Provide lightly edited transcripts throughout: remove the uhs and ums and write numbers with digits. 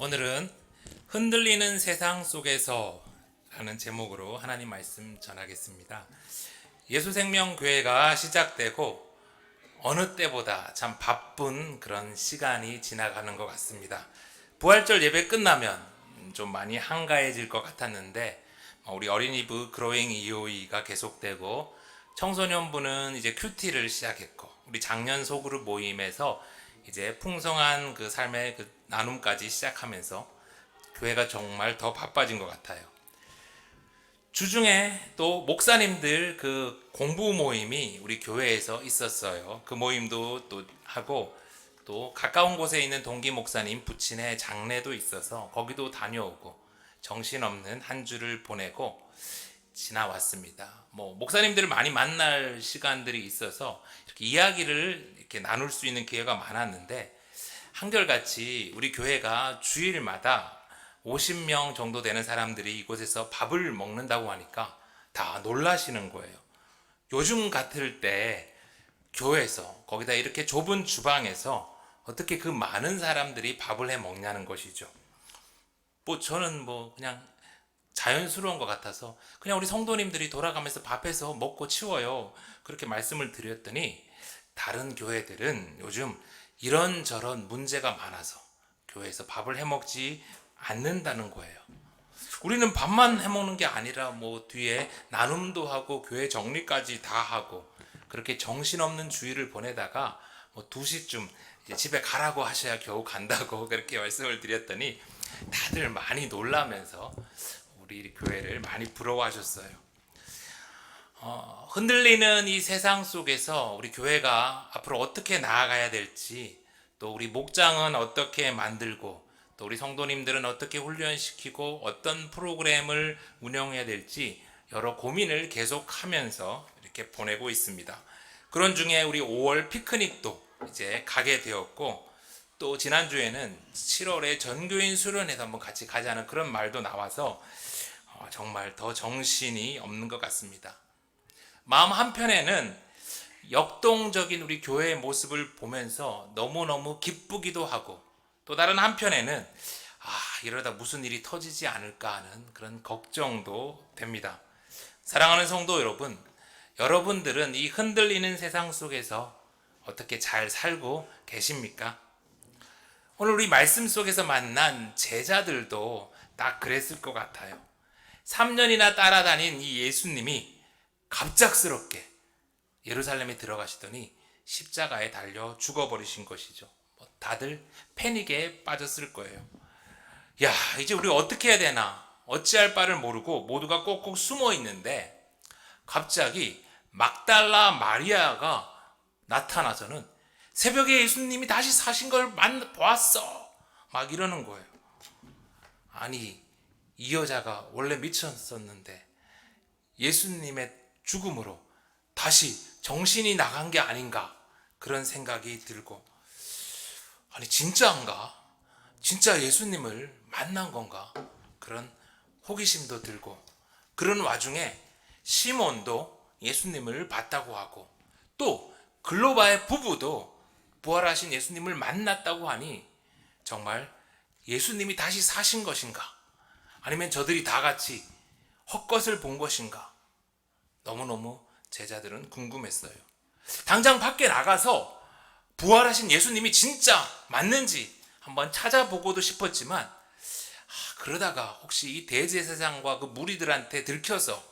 오늘은 흔들리는 세상 속에서 라는 제목으로 하나님 말씀 전하겠습니다. 예수생명교회가 시작되고 어느 때보다 참 바쁜 그런 시간이 지나가는 것 같습니다. 부활절 예배 끝나면 좀 많이 한가해질 것 같았는데 우리 어린이부 그로잉 EOE가 계속되고 청소년부는 이제 큐티를 시작했고 우리 장년 소그룹 모임에서 이제 풍성한 그 삶의 그 나눔까지 시작하면서 교회가 정말 더 바빠진 것 같아요. 주중에 또 목사님들 그 공부 모임이 우리 교회에서 있었어요. 그 모임도 또 하고 또 가까운 곳에 있는 동기 목사님 부친의 장례도 있어서 거기도 다녀오고 정신없는 한 주를 보내고 지나왔습니다. 목사님들을 많이 만날 시간들이 있어서 이렇게 이야기를 이렇게 나눌 수 있는 기회가 많았는데 한결같이 우리 교회가 주일마다 50명 정도 되는 사람들이 이곳에서 밥을 먹는다고 하니까 다 놀라시는 거예요. 요즘 같을 때 교회에서 거기다 이렇게 좁은 주방에서 어떻게 그 많은 사람들이 밥을 해 먹냐는 것이죠. 저는 그냥 자연스러운 것 같아서 그냥 우리 성도님들이 돌아가면서 밥해서 먹고 치워요. 그렇게 말씀을 드렸더니 다른 교회들은 요즘 이런저런 문제가 많아서 교회에서 밥을 해 먹지 않는다는 거예요. 우리는 밥만 해 먹는 게 아니라 뒤에 나눔도 하고 교회 정리까지 다 하고 그렇게 정신없는 주일을 보내다가 2시쯤 이제 집에 가라고 하셔야 겨우 간다고 그렇게 말씀을 드렸더니 다들 많이 놀라면서 우리 교회를 많이 부러워하셨어요. 흔들리는 이 세상 속에서 우리 교회가 앞으로 어떻게 나아가야 될지, 또 우리 목장은 어떻게 만들고, 또 우리 성도님들은 어떻게 훈련시키고 어떤 프로그램을 운영해야 될지 여러 고민을 계속하면서 이렇게 보내고 있습니다. 그런 중에 우리 5월 피크닉도 이제 가게 되었고, 또 지난주에는 7월에 전교인 수련회도 한번 같이 가자는 그런 말도 나와서 정말 더 정신이 없는 것 같습니다. 마음 한편에는 역동적인 우리 교회의 모습을 보면서 너무너무 기쁘기도 하고, 또 다른 한편에는 이러다 무슨 일이 터지지 않을까 하는 그런 걱정도 됩니다. 사랑하는 성도 여러분, 여러분들은 이 흔들리는 세상 속에서 어떻게 잘 살고 계십니까? 오늘 우리 말씀 속에서 만난 제자들도 딱 그랬을 것 같아요. 3년이나 따라다닌 이 예수님이 갑작스럽게 예루살렘에 들어가시더니 십자가에 달려 죽어버리신 것이죠. 다들 패닉에 빠졌을 거예요. 야, 이제 우리 어떻게 해야 되나? 어찌할 바를 모르고 모두가 꼭꼭 숨어 있는데 갑자기 막달라 마리아가 나타나서는 새벽에 예수님이 다시 사신 걸 보았어. 막 이러는 거예요. 아니, 이 여자가 원래 미쳤었는데 예수님의 죽음으로 다시 정신이 나간 게 아닌가 그런 생각이 들고, 아니 진짜인가? 진짜 예수님을 만난 건가? 그런 호기심도 들고, 그런 와중에 시몬도 예수님을 봤다고 하고, 또 글로바의 부부도 부활하신 예수님을 만났다고 하니 정말 예수님이 다시 사신 것인가? 아니면 저들이 다 같이 헛것을 본 것인가? 너무너무 제자들은 궁금했어요. 당장 밖에 나가서 부활하신 예수님이 진짜 맞는지 한번 찾아보고도 싶었지만 그러다가 혹시 이 대제사장과 그 무리들한테 들켜서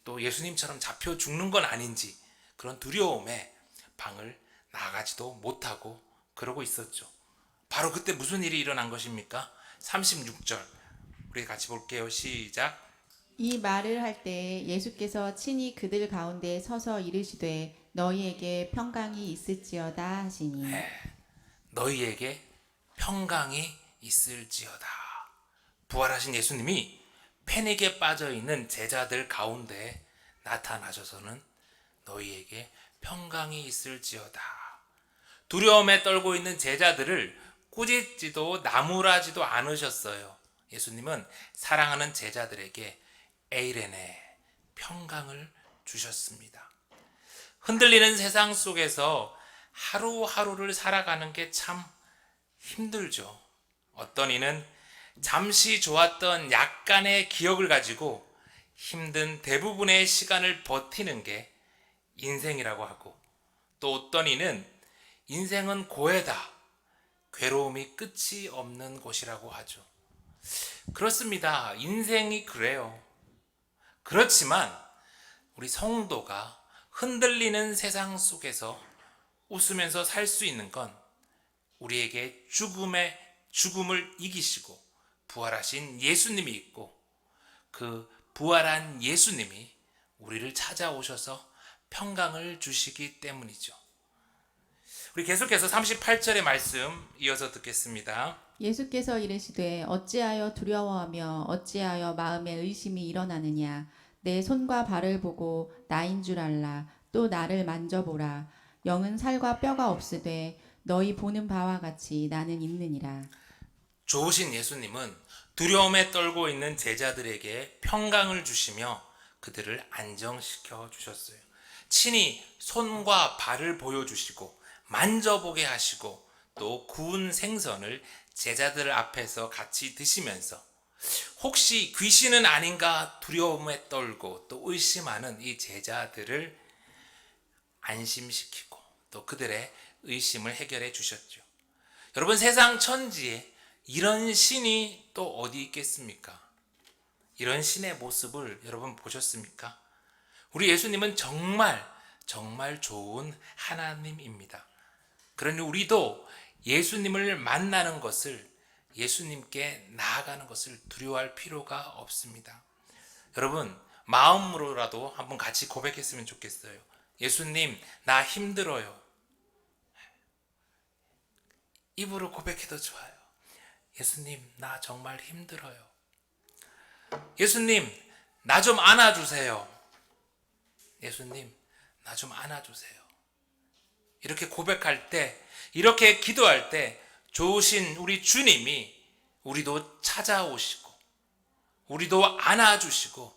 또 예수님처럼 잡혀 죽는 건 아닌지 그런 두려움에 방을 나가지도 못하고 그러고 있었죠. 바로 그때 무슨 일이 일어난 것입니까? 36절 우리 같이 볼게요. 시작. 이 말을 할 때 예수께서 친히 그들 가운데 서서 이르시되 너희에게 평강이 있을지어다 하시니. 너희에게 평강이 있을지어다. 부활하신 예수님이 패닉에 빠져있는 제자들 가운데 나타나셔서는 너희에게 평강이 있을지어다. 두려움에 떨고 있는 제자들을 꾸짖지도 나무라지도 않으셨어요. 예수님은 사랑하는 제자들에게 에이레네 평강을 주셨습니다. 흔들리는 세상 속에서 하루하루를 살아가는 게 참 힘들죠. 어떤 이는 잠시 좋았던 약간의 기억을 가지고 힘든 대부분의 시간을 버티는 게 인생이라고 하고, 또 어떤 이는 인생은 고해다, 괴로움이 끝이 없는 곳이라고 하죠. 그렇습니다. 인생이 그래요. 그렇지만 우리 성도가 흔들리는 세상 속에서 웃으면서 살 수 있는 건 우리에게 죽음을 이기시고 부활하신 예수님이 있고, 그 부활한 예수님이 우리를 찾아오셔서 평강을 주시기 때문이죠. 우리 계속해서 38절의 말씀 이어서 듣겠습니다. 예수께서 이르시되 어찌하여 두려워하며 어찌하여 마음에 의심이 일어나느냐. 내 손과 발을 보고 나인 줄 알라. 또 나를 만져보라. 영은 살과 뼈가 없으되 너희 보는 바와 같이 나는 있느니라. 좋으신 예수님은 두려움에 떨고 있는 제자들에게 평강을 주시며 그들을 안정시켜 주셨어요. 친히 손과 발을 보여주시고 만져보게 하시고, 또 구운 생선을 제자들 앞에서 같이 드시면서 혹시 귀신은 아닌가 두려움에 떨고 또 의심하는 이 제자들을 안심시키고 또 그들의 의심을 해결해 주셨죠. 여러분, 세상 천지에 이런 신이 또 어디 있겠습니까? 이런 신의 모습을 여러분 보셨습니까? 우리 예수님은 정말 좋은 하나님입니다. 그러니 우리도 예수님을 만나는 것을, 예수님께 나아가는 것을 두려워할 필요가 없습니다. 여러분, 마음으로라도 한번 같이 고백했으면 좋겠어요. 예수님, 나 힘들어요. 입으로 고백해도 좋아요. 예수님, 나 정말 힘들어요. 예수님, 나 좀 안아주세요. 예수님, 나 좀 안아주세요. 이렇게 고백할 때, 이렇게 기도할 때 좋으신 우리 주님이 우리도 찾아오시고 우리도 안아주시고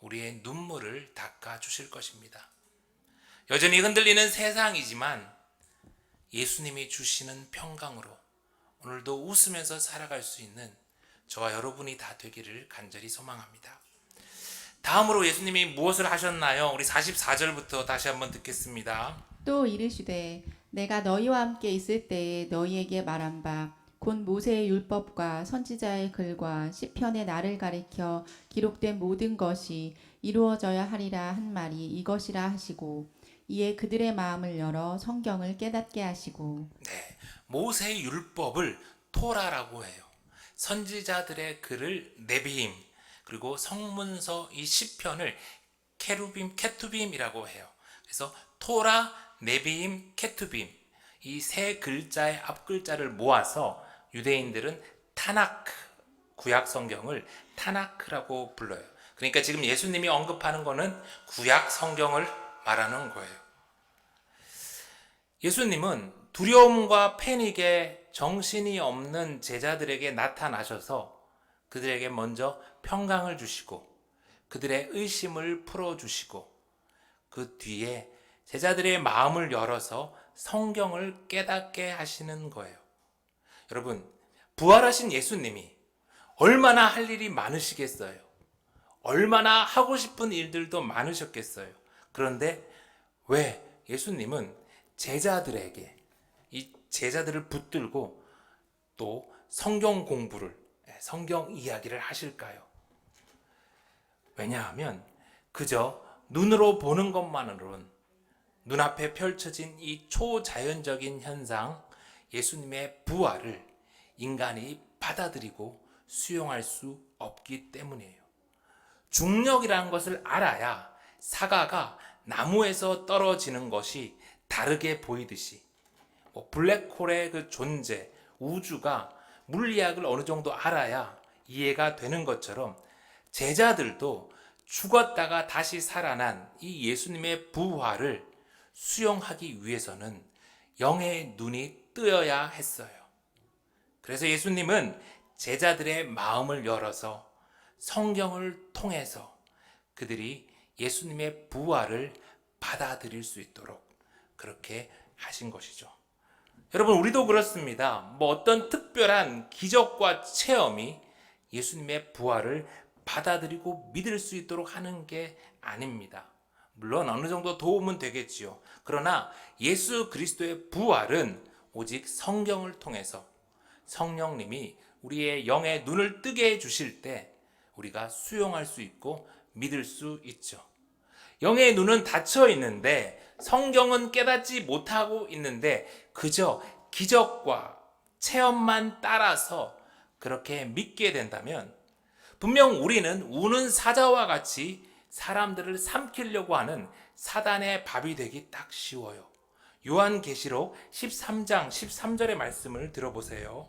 우리의 눈물을 닦아주실 것입니다. 여전히 흔들리는 세상이지만 예수님이 주시는 평강으로 오늘도 웃으면서 살아갈 수 있는 저와 여러분이 다 되기를 간절히 소망합니다. 다음으로 예수님이 무엇을 하셨나요? 우리 44절부터 다시 한번 듣겠습니다. 또 이르시되 내가 너희와 함께 있을 때에 너희에게 말한 바 곧 모세의 율법과 선지자의 글과 시편의 나를 가리켜 기록된 모든 것이 이루어져야 하리라 한 말이 이것이라 하시고, 이에 그들의 마음을 열어 성경을 깨닫게 하시고. 네, 모세의 율법을 토라라고 해요. 선지자들의 글을 네비임, 그리고 성문서 이 시편을 케투빔이라고 해요. 그래서 토라, 네비임, 케투빔, 이 세 글자의 앞글자를 모아서 유대인들은 타나크, 구약 성경을 타나크라고 불러요. 그러니까 지금 예수님이 언급하는 거는 구약 성경을 말하는 거예요. 예수님은 두려움과 패닉에 정신이 없는 제자들에게 나타나셔서 그들에게 먼저 평강을 주시고 그들의 의심을 풀어주시고, 그 뒤에 제자들의 마음을 열어서 성경을 깨닫게 하시는 거예요. 여러분, 부활하신 예수님이 얼마나 할 일이 많으시겠어요? 얼마나 하고 싶은 일들도 많으셨겠어요? 그런데 왜 예수님은 제자들에게, 이 제자들을 붙들고 또 성경 공부를, 성경 이야기를 하실까요? 왜냐하면 그저 눈으로 보는 것만으로는, 눈앞에 펼쳐진 이 초자연적인 현상, 예수님의 부활을 인간이 받아들이고 수용할 수 없기 때문이에요. 중력이라는 것을 알아야 사과가 나무에서 떨어지는 것이 다르게 보이듯이, 블랙홀의 그 존재, 우주가 물리학을 어느 정도 알아야 이해가 되는 것처럼 제자들도 죽었다가 다시 살아난 이 예수님의 부활을 수용하기 위해서는 영의 눈이 뜨여야 했어요. 그래서 예수님은 제자들의 마음을 열어서 성경을 통해서 그들이 예수님의 부활을 받아들일 수 있도록 그렇게 하신 것이죠. 여러분, 우리도 그렇습니다. 어떤 특별한 기적과 체험이 예수님의 부활을 받아들이고 믿을 수 있도록 하는 게 아닙니다. 물론 어느 정도 도움은 되겠지요. 그러나 예수 그리스도의 부활은 오직 성경을 통해서 성령님이 우리의 영의 눈을 뜨게 해주실 때 우리가 수용할 수 있고 믿을 수 있죠. 영의 눈은 닫혀 있는데 성경은 깨닫지 못하고 있는데 그저 기적과 체험만 따라서 그렇게 믿게 된다면 분명 우리는 우는 사자와 같이 사람들을 삼키려고 하는 사단의 밥이 되기 딱 쉬워요. 요한계시록 13장 13절의 말씀을 들어보세요.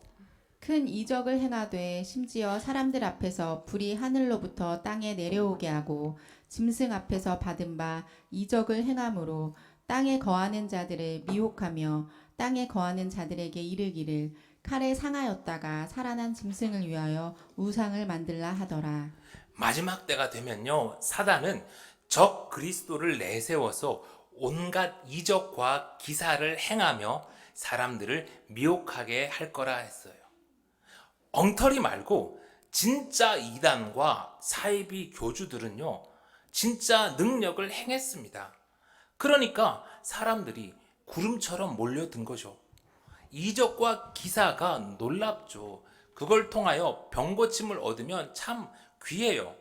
큰 이적을 행하되 심지어 사람들 앞에서 불이 하늘로부터 땅에 내려오게 하고 짐승 앞에서 받은 바 이적을 행함으로 땅에 거하는 자들을 미혹하며 땅에 거하는 자들에게 이르기를 칼에 상하였다가 살아난 짐승을 위하여 우상을 만들라 하더라. 마지막 때가 되면요, 사단은 적 그리스도를 내세워서 온갖 이적과 기사를 행하며 사람들을 미혹하게 할 거라 했어요. 엉터리 말고 진짜 이단과 사이비 교주들은요, 진짜 능력을 행했습니다. 그러니까 사람들이 구름처럼 몰려든 거죠. 이적과 기사가 놀랍죠. 그걸 통하여 병고침을 얻으면 참 귀해요.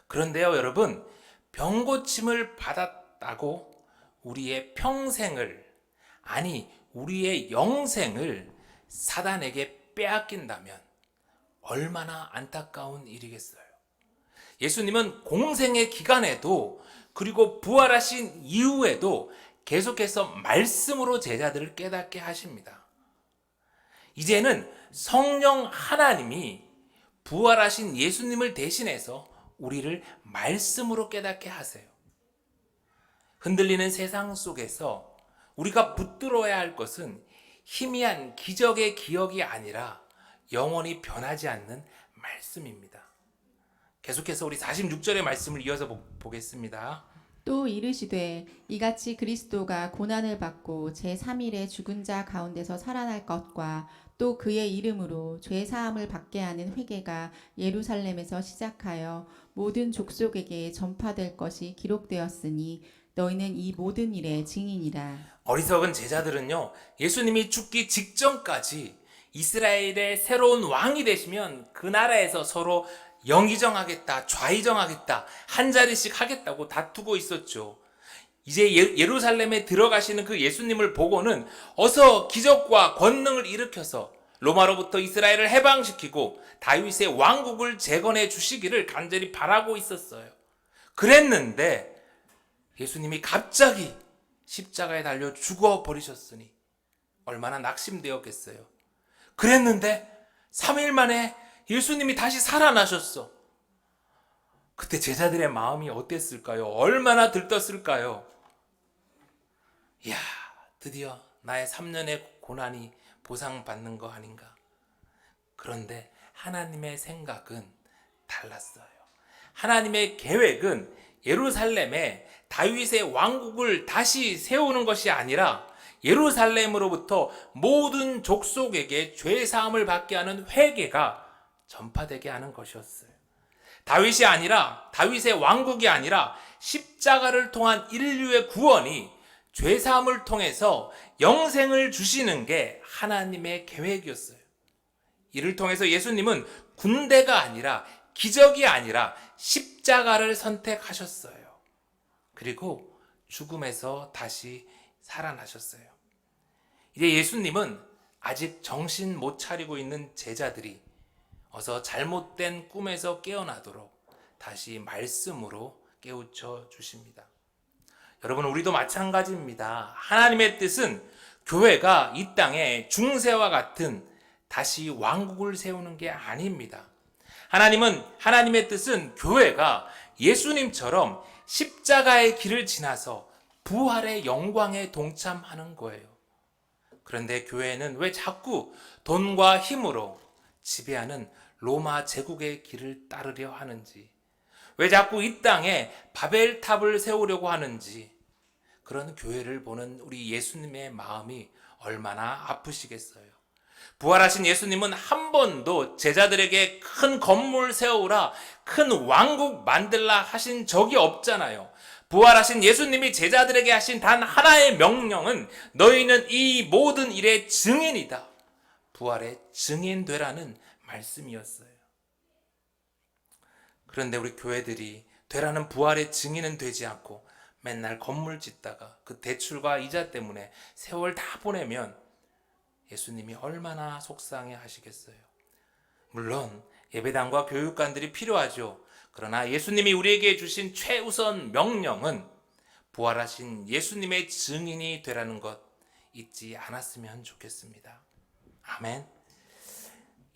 그런데요, 여러분, 병고침을 받았다고 우리의 평생을, 아니, 우리의 영생을 사단에게 빼앗긴다면 얼마나 안타까운 일이겠어요. 예수님은 공생의 기간에도 그리고 부활하신 이후에도 계속해서 말씀으로 제자들을 깨닫게 하십니다. 이제는 성령 하나님이 부활하신 예수님을 대신해서 우리를 말씀으로 깨닫게 하세요. 흔들리는 세상 속에서 우리가 붙들어야 할 것은 희미한 기적의 기억이 아니라 영원히 변하지 않는 말씀입니다. 계속해서 우리 46절의 말씀을 이어서 보겠습니다. 또 이르시되 이같이 그리스도가 고난을 받고 제3일에 죽은 자 가운데서 살아날 것과 또 그의 이름으로 죄 사함을 받게 하는 회개가 예루살렘에서 시작하여 모든 족속에게 전파될 것이 기록되었으니 너희는 이 모든 일의 증인이라. 어리석은 제자들은요, 예수님이 죽기 직전까지 이스라엘의 새로운 왕이 되시면 그 나라에서 서로 영의정하겠다, 좌의정하겠다, 한 자리씩 하겠다고 다투고 있었죠. 이제 예루살렘에 들어가시는 그 예수님을 보고는 어서 기적과 권능을 일으켜서 로마로부터 이스라엘을 해방시키고 다윗의 왕국을 재건해 주시기를 간절히 바라고 있었어요. 그랬는데 예수님이 갑자기 십자가에 달려 죽어버리셨으니 얼마나 낙심되었겠어요. 그랬는데 3일 만에 예수님이 다시 살아나셨어. 그때 제자들의 마음이 어땠을까요? 얼마나 들떴을까요? 이야, 드디어 나의 3년의 고난이 보상받는 거 아닌가. 그런데 하나님의 생각은 달랐어요. 하나님의 계획은 예루살렘에 다윗의 왕국을 다시 세우는 것이 아니라 예루살렘으로부터 모든 족속에게 죄 사함을 받게 하는 회개가 전파되게 하는 것이었어요. 다윗이 아니라, 다윗의 왕국이 아니라 십자가를 통한 인류의 구원이 죄 사함을 통해서 영생을 주시는 게 하나님의 계획이었어요. 이를 통해서 예수님은 군대가 아니라, 기적이 아니라 십자가를 선택하셨어요. 그리고 죽음에서 다시 살아나셨어요. 이제 예수님은 아직 정신 못 차리고 있는 제자들이 어서 잘못된 꿈에서 깨어나도록 다시 말씀으로 깨우쳐 주십니다. 여러분, 우리도 마찬가지입니다. 하나님의 뜻은 교회가 이 땅에 중세와 같은 다시 왕국을 세우는 게 아닙니다. 하나님의 뜻은 교회가 예수님처럼 십자가의 길을 지나서 부활의 영광에 동참하는 거예요. 그런데 교회는 왜 자꾸 돈과 힘으로 지배하는 로마 제국의 길을 따르려 하는지, 왜 자꾸 이 땅에 바벨탑을 세우려고 하는지, 그런 교회를 보는 우리 예수님의 마음이 얼마나 아프시겠어요. 부활하신 예수님은 한 번도 제자들에게 큰 건물 세우라, 큰 왕국 만들라 하신 적이 없잖아요. 부활하신 예수님이 제자들에게 하신 단 하나의 명령은 너희는 이 모든 일의 증인이다. 부활의 증인 되라는 말씀이었어요. 그런데 우리 교회들이 되라는 부활의 증인은 되지 않고 맨날 건물 짓다가 그 대출과 이자 때문에 세월 다 보내면 예수님이 얼마나 속상해 하시겠어요. 물론 예배당과 교육관들이 필요하죠. 그러나 예수님이 우리에게 주신 최우선 명령은 부활하신 예수님의 증인이 되라는 것 잊지 않았으면 좋겠습니다. 아멘.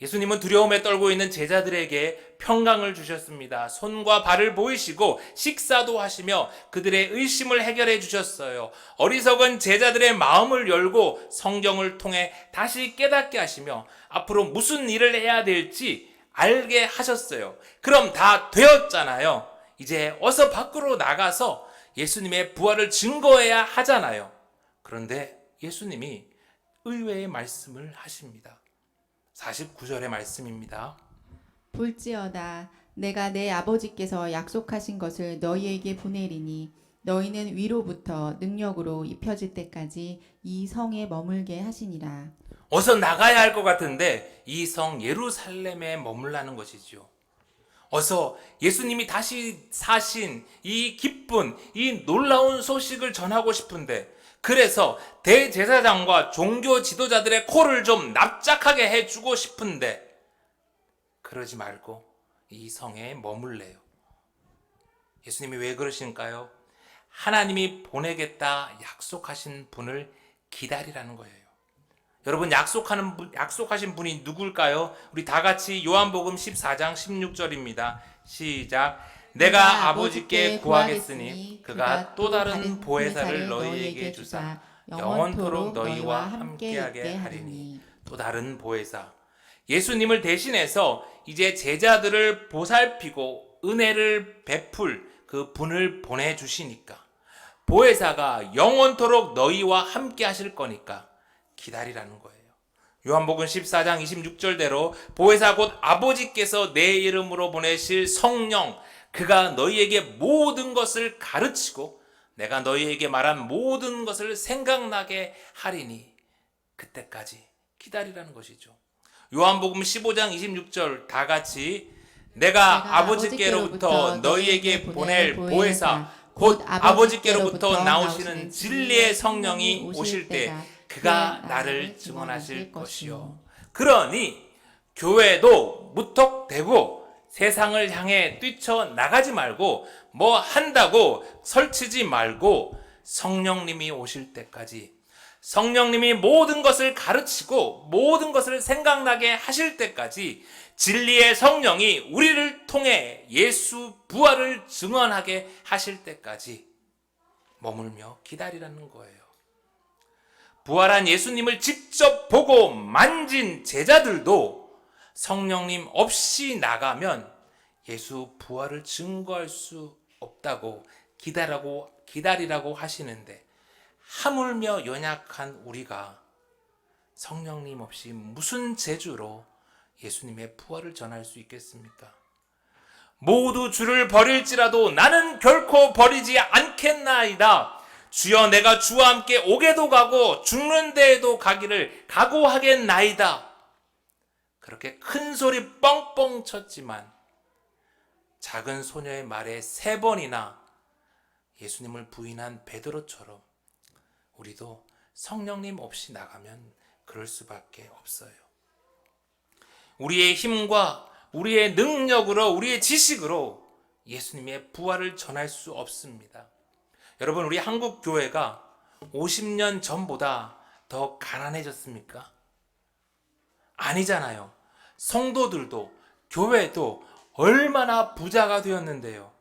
예수님은 두려움에 떨고 있는 제자들에게 평강을 주셨습니다. 손과 발을 보이시고 식사도 하시며 그들의 의심을 해결해 주셨어요. 어리석은 제자들의 마음을 열고 성경을 통해 다시 깨닫게 하시며 앞으로 무슨 일을 해야 될지 알게 하셨어요. 그럼 다 되었잖아요. 이제 어서 밖으로 나가서 예수님의 부활을 증거해야 하잖아요. 그런데 예수님이 의외의 말씀을 하십니다. 49절의 말씀입니다. 볼지어다 내가 내 아버지께서 약속하신 것을 너희에게 보내리니 너희는 위로부터 능력으로 입혀질 때까지 이 성에 머물게 하시니라. 어서 나가야 할 것 같은데 이 성 예루살렘에 머물라는 것이죠. 어서 예수님이 다시 사신 이 기쁜 이 놀라운 소식을 전하고 싶은데 그래서 대제사장과 종교 지도자들의 코를 좀 납작하게 해주고 싶은데 그러지 말고 이 성에 머물래요. 예수님이 왜 그러실까요? 하나님이 보내겠다 약속하신 분을 기다리라는 거예요. 여러분 약속하신 분이 누굴까요? 우리 다 같이 요한복음 14장 16절입니다. 시작. 내가 아버지께 구하겠으니 그가 또 다른 보혜사를 너희에게 주사 영원토록 너희와 함께하게 하리니. 또 다른 보혜사. 예수님을 대신해서 이제 제자들을 보살피고 은혜를 베풀 그 분을 보내주시니까 보혜사가 영원토록 너희와 함께 하실 거니까 기다리라는 거예요. 요한복음 14장 26절대로 보혜사 곧 아버지께서 내 이름으로 보내실 성령 그가 너희에게 모든 것을 가르치고 내가 너희에게 말한 모든 것을 생각나게 하리니 그때까지 기다리라는 것이죠. 요한복음 15장 26절 다 같이 내가 아버지께로부터 너희에게 보낼 보혜사 곧 아버지께로부터 나오시는 진리의 성령이 오실 때 그가 나를 증언하실 것이요. 그러니 교회도 무턱대고 세상을 향해 뛰쳐나가지 말고 뭐 한다고 설치지 말고 성령님이 오실 때까지 성령님이 모든 것을 가르치고 모든 것을 생각나게 하실 때까지 진리의 성령이 우리를 통해 예수 부활을 증언하게 하실 때까지 머물며 기다리라는 거예요. 부활한 예수님을 직접 보고 만진 제자들도 성령님 없이 나가면 예수 부활을 증거할 수 없다고 기다리라고 하시는데 하물며 연약한 우리가 성령님 없이 무슨 재주로 예수님의 부활을 전할 수 있겠습니까? 모두 주를 버릴지라도 나는 결코 버리지 않겠나이다. 주여 내가 주와 함께 오게도 가고 죽는 데에도 가기를 각오하겠나이다. 그렇게 큰 소리 뻥뻥 쳤지만 작은 소녀의 말에 3번이나 예수님을 부인한 베드로처럼 우리도 성령님 없이 나가면 그럴 수밖에 없어요. 우리의 힘과 우리의 능력으로 우리의 지식으로 예수님의 부활을 전할 수 없습니다. 여러분 우리 한국 교회가 50년 전보다 더 가난해졌습니까? 아니잖아요. 성도들도 교회도 얼마나 부자가 되었는데요.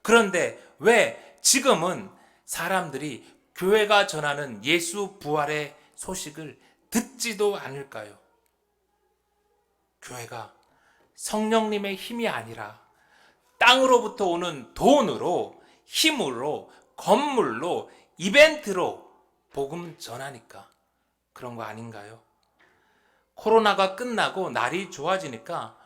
그런데 왜 지금은 사람들이 교회가 전하는 예수 부활의 소식을 듣지도 않을까요? 교회가 성령님의 힘이 아니라 땅으로부터 오는 돈으로, 힘으로, 건물로, 이벤트로 복음 전하니까 그런 거 아닌가요? 코로나가 끝나고 날이 좋아지니까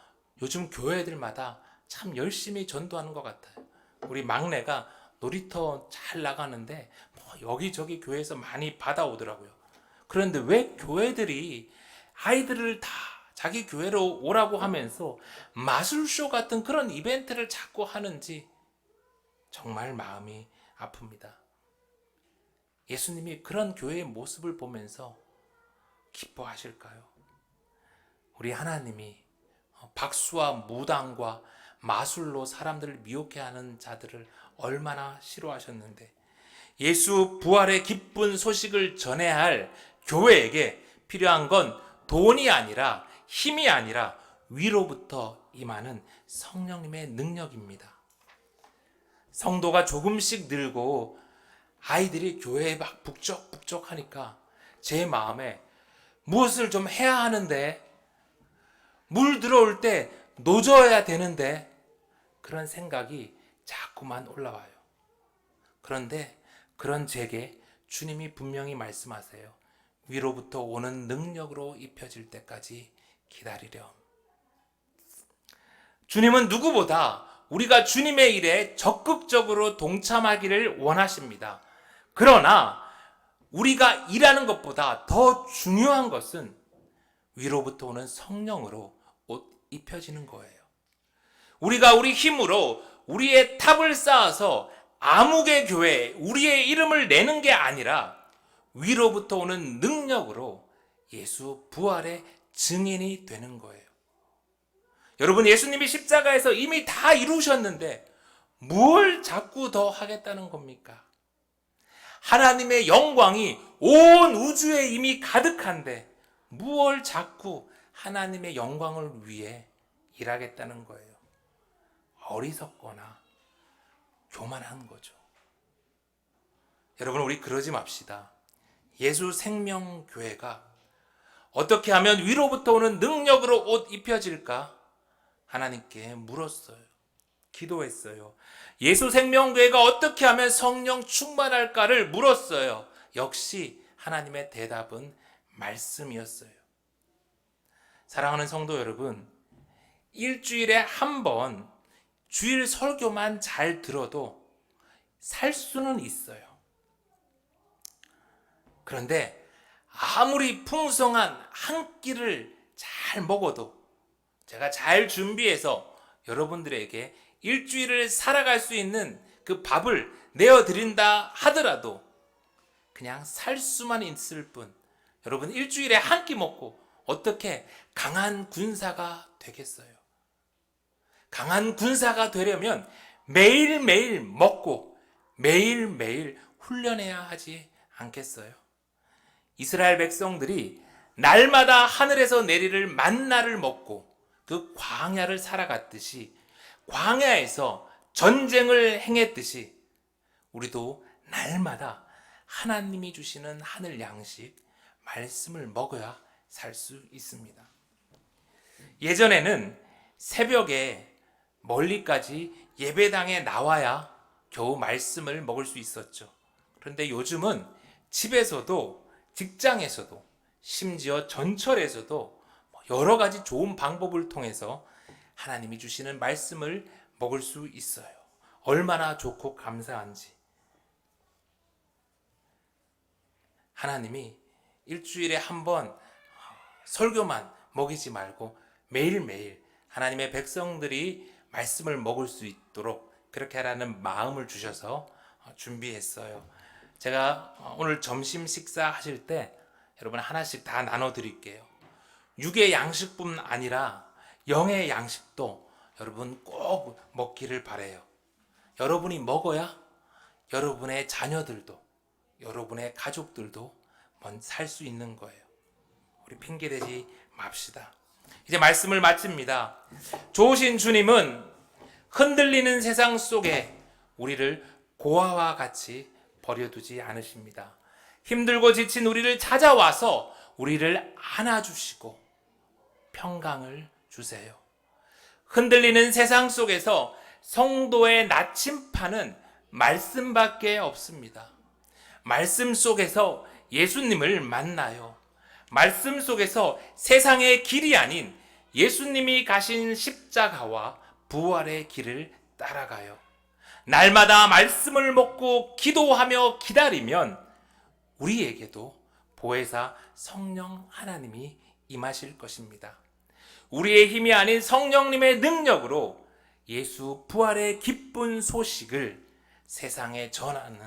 요즘 교회들마다 참 열심히 전도하는 것 같아요. 우리 막내가 놀이터 잘 나가는데 뭐 여기저기 교회에서 많이 받아오더라고요. 그런데 왜 교회들이 아이들을 다 자기 교회로 오라고 하면서 마술쇼 같은 그런 이벤트를 자꾸 하는지 정말 마음이 아픕니다. 예수님이 그런 교회의 모습을 보면서 기뻐하실까요? 우리 하나님이 박수와 무당과 마술로 사람들을 미혹해 하는 자들을 얼마나 싫어하셨는데, 예수 부활의 기쁜 소식을 전해야 할 교회에게 필요한 건 돈이 아니라 힘이 아니라 위로부터 임하는 성령님의 능력입니다. 성도가 조금씩 늘고 아이들이 교회에 막 북적북적 하니까 제 마음에 무엇을 좀 해야 하는데, 물 들어올 때 노져야 되는데, 그런 생각이 자꾸만 올라와요. 그런데 그런 제게 주님이 분명히 말씀하세요. 위로부터 오는 능력으로 입혀질 때까지 기다리렴. 주님은 누구보다 우리가 주님의 일에 적극적으로 동참하기를 원하십니다. 그러나 우리가 일하는 것보다 더 중요한 것은 위로부터 오는 성령으로 옷 입혀지는 거예요. 우리가 우리 힘으로 우리의 탑을 쌓아서 아무개 교회에 우리의 이름을 내는 게 아니라 위로부터 오는 능력으로 예수 부활의 증인이 되는 거예요. 여러분, 예수님이 십자가에서 이미 다 이루셨는데 뭘 자꾸 더 하겠다는 겁니까? 하나님의 영광이 온 우주에 이미 가득한데 무얼 자꾸 하나님의 영광을 위해 일하겠다는 거예요. 어리석거나 교만한 거죠. 여러분, 우리 그러지 맙시다. 예수 생명교회가 어떻게 하면 위로부터 오는 능력으로 옷 입혀질까? 하나님께 물었어요. 기도했어요. 예수 생명교회가 어떻게 하면 성령 충만할까를 물었어요. 역시 하나님의 대답은 말씀이었어요. 사랑하는 성도 여러분, 일주일에 한 번 주일 설교만 잘 들어도 살 수는 있어요. 그런데 아무리 풍성한 한 끼를 잘 먹어도, 제가 잘 준비해서 여러분들에게 일주일을 살아갈 수 있는 그 밥을 내어드린다 하더라도 그냥 살 수만 있을 뿐, 여러분 일주일에 한 끼 먹고 어떻게 강한 군사가 되겠어요? 강한 군사가 되려면 매일매일 먹고 매일매일 훈련해야 하지 않겠어요? 이스라엘 백성들이 날마다 하늘에서 내리를 만나를 먹고 그 광야를 살아갔듯이, 광야에서 전쟁을 행했듯이 우리도 날마다 하나님이 주시는 하늘 양식, 말씀을 먹어야 살 수 있습니다. 예전에는 새벽에 멀리까지 예배당에 나와야 겨우 말씀을 먹을 수 있었죠. 그런데 요즘은 집에서도 직장에서도 심지어 전철에서도 여러 가지 좋은 방법을 통해서 하나님이 주시는 말씀을 먹을 수 있어요. 얼마나 좋고 감사한지. 하나님이 일주일에 한 번 설교만 먹이지 말고 매일매일 하나님의 백성들이 말씀을 먹을 수 있도록 그렇게 하라는 마음을 주셔서 준비했어요. 제가 오늘 점심 식사 하실 때 여러분 하나씩 다 나눠 드릴게요. 육의 양식뿐 아니라 영의 양식도 여러분 꼭 먹기를 바라요. 여러분이 먹어야 여러분의 자녀들도, 여러분의 가족들도 살 수 있는 거예요. 우리 핑계대지 맙시다. 이제 말씀을 마칩니다. 좋으신 주님은 흔들리는 세상 속에 우리를 고아와 같이 버려두지 않으십니다. 힘들고 지친 우리를 찾아와서 우리를 안아주시고 평강을 주세요. 흔들리는 세상 속에서 성도의 나침판은 말씀밖에 없습니다. 말씀 속에서 예수님을 만나요. 말씀 속에서 세상의 길이 아닌 예수님이 가신 십자가와 부활의 길을 따라가요. 날마다 말씀을 먹고 기도하며 기다리면 우리에게도 보혜사 성령 하나님이 임하실 것입니다. 우리의 힘이 아닌 성령님의 능력으로 예수 부활의 기쁜 소식을 세상에 전하는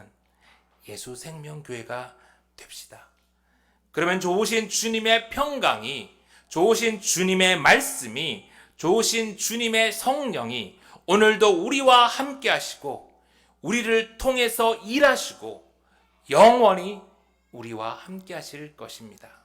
예수 생명교회가 됩시다. 그러면 좋으신 주님의 평강이, 좋으신 주님의 말씀이, 좋으신 주님의 성령이 오늘도 우리와 함께 하시고 우리를 통해서 일하시고 영원히 우리와 함께 하실 것입니다.